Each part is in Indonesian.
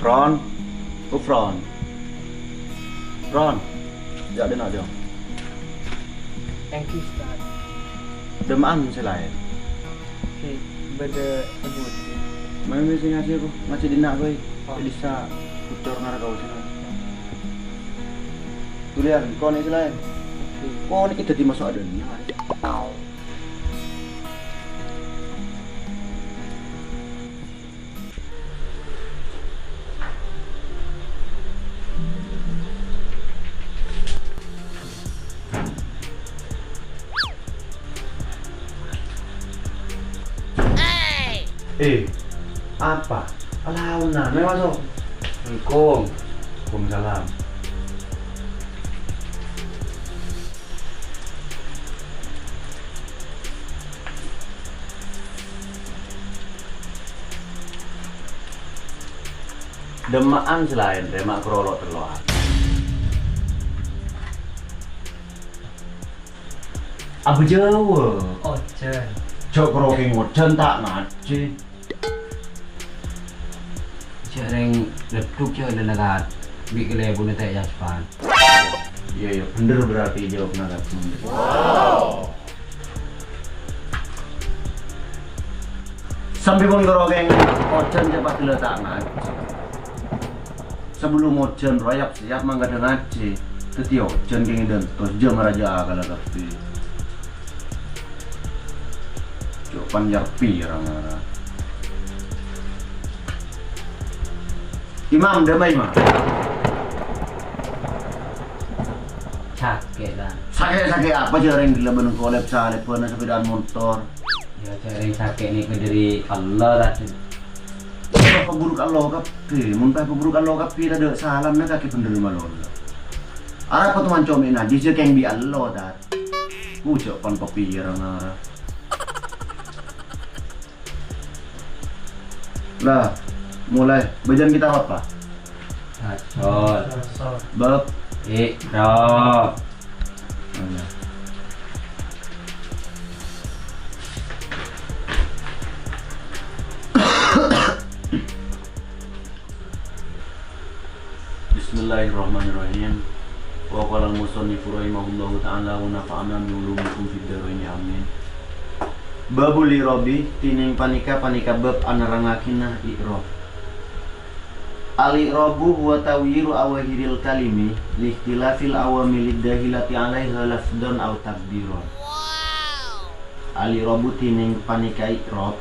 Ron, Ron, Ron, dạ đến nào chưa? Thank you, Ustaz. Đâm ăn sẽ lại. Okay, sebut. Mana mesti ngasih aku, ngasih dina gue, bisa pucor ngara kau sini. Tulian, kau ni selain, kau ni kita dimasuk ada ni. Apa? Alhamdulillah, mari masuk. Waalaikumsalam. Demaan selain demak kerolok terloak. Apa Jawa? Ocen. Cok keroking ocen tak ngaji. Sering leduk je ada nakat bikin lebu nanti jaspan. Iya bener berarti jawab nakat. Wow. Sampai pun kerokeng ocen cepat diletak ngaji. Sebelum ocen royak siap mangga ngaji. Teti ocen kengin dan terus jam raja kalau tapi. Cok panjar pirang ara. Imam damai mah. Sakit lah. Sakit apa jarang gila benung kolep salep pernah sepedaan motor. Ya sering sakit ni dari Allah lah. Kalau keburuk Allah kapi, muntah keburuk Allah kapi ada salam nak kaki penerima Allah. Arah kau tuan comel nah, dia keng bi Allah dah. Pucuk pan kopi orang arah. Lah, mulai. Bajan kita apa? Asal. Bab. Iqra. Bismillahirrahmanirrahim. Wa qala al-musannif rahimahullahu ta'ala wa nafa'ana bi ulumikum fid dharain amin. Babul irabi tining panika bab anerangakinah i'rab. Al-i'rabu huwa tawyiru awahiril kalimi li ikhtilafil awamilid dahilati 'alaiha lafdhan aw takdiran. Al-i'rabu tining panika i'rab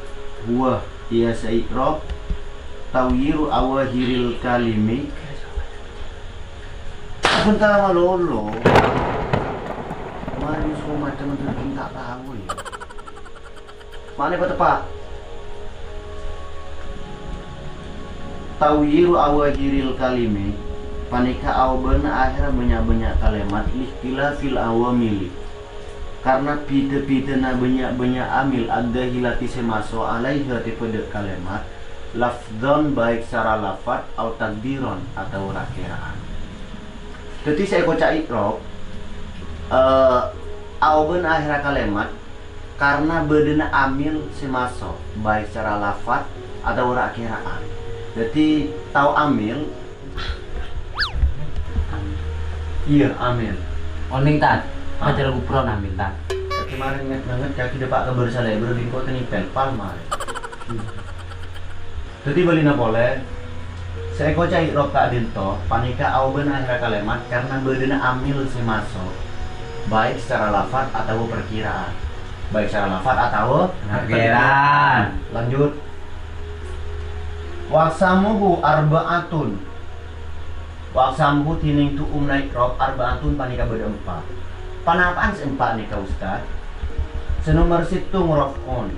huwa iya i'rab tawyiru awahiril kalimi. Bentar malolo. Mari semua macam kita tahu ya. Mana yang tepat? Tawyiru awahiril kalimi panika awbana akhir banyak-banyak kalimat ikhtilafil awamili. Karena pita-pita na banyak-banyak amil ada hilati semaso alaiha tipe kalimat lafdhan baik secara lafad atau takdiron atau rakiraan. Jadi saya kocak ikrab awben akhir kalimat karena bedena amil semaso baik secara lafad atau rakiraan. Jadi tahu amil? Iya amil. Oning tan. Baca lagu pro ambil tan. Kemarin ingat banget kaki depak kabar saya berlin kau tenipel palma. Jadi balina boleh. Saya kau cai rok tak dinto panika awben akhir kalimat karena bedena amil semaso baik secara lafad atau perkiraan. Baik secara lafad atau Perkiraan. Lanjut. Waksamuhu arba'atun. Waksamuhu tining tu naik rok arba'atun panika beda empat. Panapaan seempat nih kau Ustaz? Senomor situng rof'un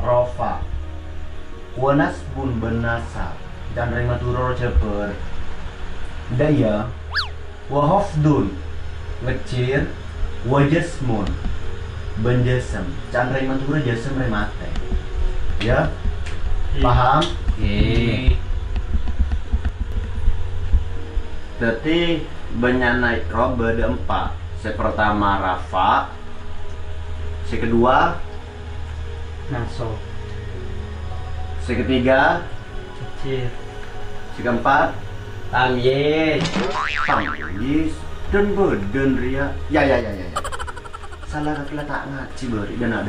rofa wanas bun benasa dan rima turor ceper daya wahofdun ngecir wajasmun benjesem dan rima turor jasem remate ya paham? Jadi banyak naik rob beda empat. Pertama rafa, kedua Naso. ketiga, Kecil. Si keempat Tamyiz. tamyiz dan beden ria. Ya. Salah kaki tak ngaji beri. Dena.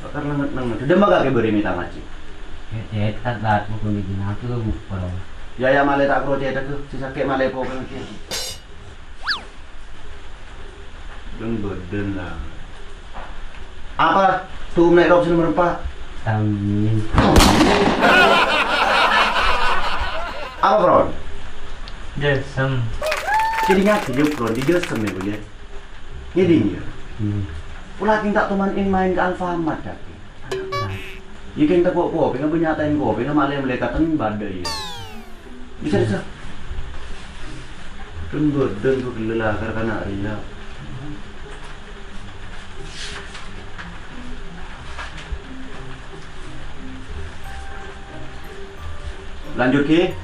Bakar lenget. Udah mah kaki beri minta ngaji. Ya tak buku ini aku tuh buku. Ya male tak kro cetak tuh. Sisa kek male po kan ki. Dan beden lah. Apa? Tuh naik rok nomor 4. Tamyiz. Apa bro? Desem. Jadi ngaji yuk bro, di desem ya punya. Ini ya. Ulah tak teman main ke Alfamart dah. Ya kan tak kok, pengen benyatain kok, pengen malah melekatan badai ya. Bisa. Kan beden tuh lelah karena ria. Lanjut ki.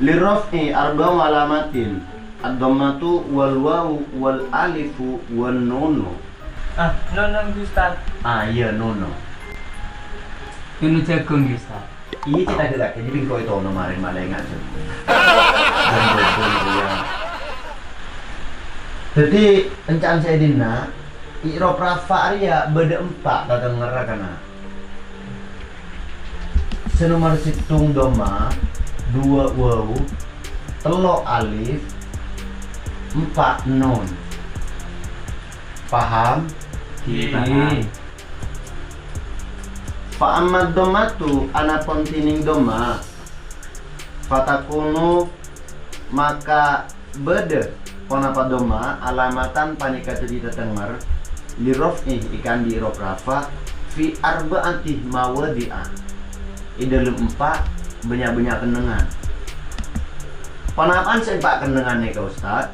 Lirraf'i arba'u alamatin. Ad-dhammatu wal wawu wal alifu wan nunu. Nono Ustaz. Iya nono. Ini jagung Ustaz. Iya kita gerak jadi bingko itu kemarin malah ngajar. Jadi encan saya dina I'rab rafa ya beda 4 datang ngerakana. Senomor situng doma 2 wawu 3 alif 4 nun. Paham? Iya. Fa amma domatu anapun tining doma fatakunu maka bede ponapa doma alamatan panika tadi tetenger lirof'i ikan di rof rafa fi arba'ati mawadi'ah i dalam 4 banyak-banyak kendengan. Panapaan sempak kendengannya ke Ustaz?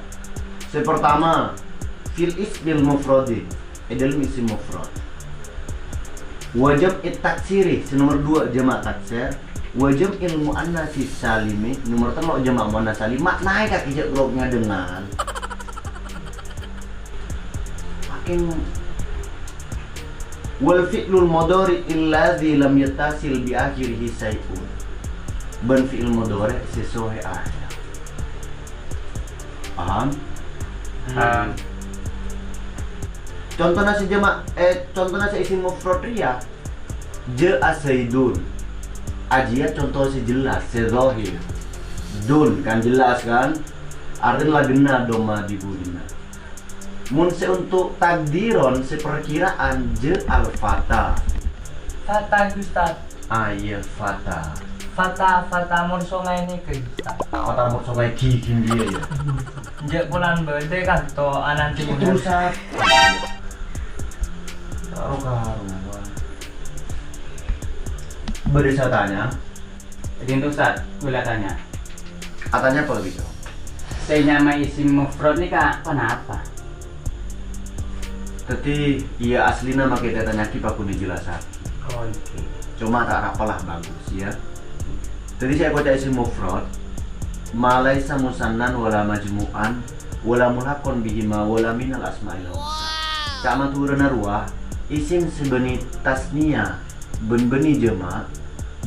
Pertama fil ismil mufradi i dalam isim mufrad. Wajib taksiri nomor 2 jamak taksir. Wajib ilmu annasi salimi nomor 3 jamak muannas salim. Maknanya kaki jak grupnya dengan makin wal fi'lul mudhari alladzi lam yattasil bi akhirih syai'un. Ben fi'il mudhari sesuai akhir. Paham? Contohnya si jamak contohnya si isim mufrad ria ja'a saidun. Ajia contoh si jelas si zahir. Dun kan jelas kan? Artinya lagena doma di budina. Mun se untuk takdiron seperkiraan al fata. Fata Ustaz. Iya fata. Fata mur sungai ini ke Ustaz. Fata mur sungai kikin dia ya. Jak bulan berde kan to anan Itu timun. Ustaz. Karuan. Beri saya tanya. Jadi untuk Ustaz, boleh tanya. Katanya apa gitu? Saya nama isim mufrad ini kak, kenapa? Tapi iya aslinya makai data nyaki aku dijelasan. Oh oke. Cuma tak apalah bagus ya. Jadi saya baca isim mufrad malaisa musannan wala majmu'an wala mulhaqun bihima wala minal asma'il husna. Cak maturana ruah isim sebeni tasnia ben-beni jema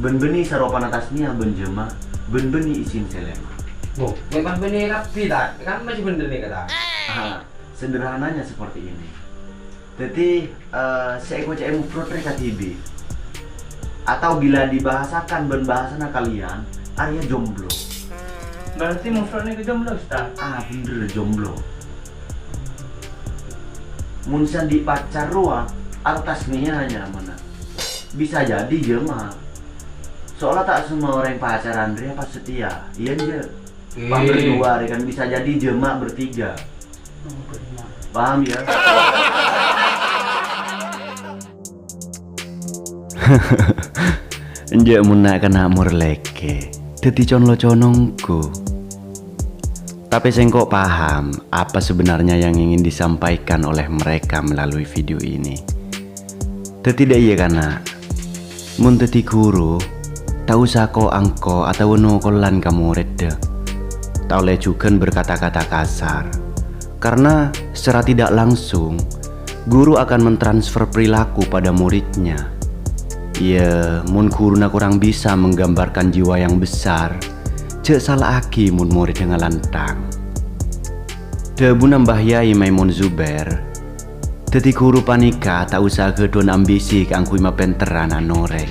ben-beni saropana tasnia ben jema ben-beni isim selema. Oh, memang bener rapi tak? Kan masih bener nih kata. Sederhananya seperti ini. Jadi saya baca mufrad mereka tibi atau bila dibahasakan ben bahasana kalian Arya jomblo. Berarti mufradnya ke jomblo Ustaz. Bener jomblo. Munsan di pacar ruang atas hanya mana? Bisa jadi jema. Soalnya tak semua orang pacaran dia pas setia. Iya aja. Pak berdua kan bisa jadi jema bertiga. Paham ya? Njak muna kena murleke dadi conlo-conongku. Tapi saya kok paham apa sebenarnya yang ingin disampaikan oleh mereka melalui video ini. Tidak iya karena mun dadi guru tak usah kok angko atau nokolan kamu reda. Tak oleh juga berkata-kata kasar. Karena secara tidak langsung guru akan mentransfer perilaku pada muridnya. Ya, mun guruna kurang bisa menggambarkan jiwa yang besar, cek salah aki mun murid dengan lantang. Debu nambah yai Maimun Zuber. Dadi guru panika tak usah kedon ambisi kangkui ma penteran anoreng.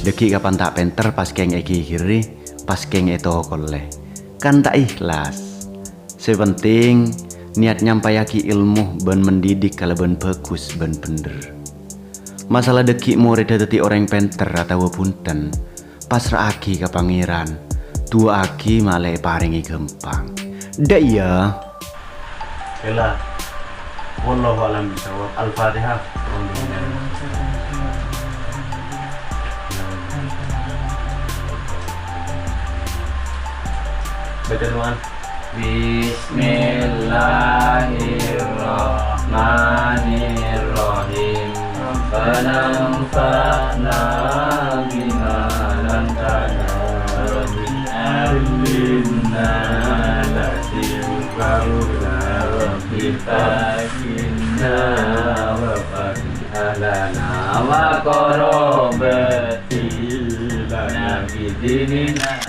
Deki kapan tak penter pas keng eki kiri, pas keng eto koleh. Kan tak ikhlas. Sepenting niat nyampayaki ilmu ben mendidik kalau ben bagus ben bener. Masalah deki murid dadi orang penter atau punten, pasrah aki ke pangeran. Dua aki malah paringi gempang. Dak ya. Bella, wallahu a'lam bishawab. Al-Fatihah. Baca doa. Bismillahirrahmanirrahim. Fanamfa'na bima lam ta'lam min alinna latim kaula Bifakinna wa fadhalana wa qarobati lana bidinina.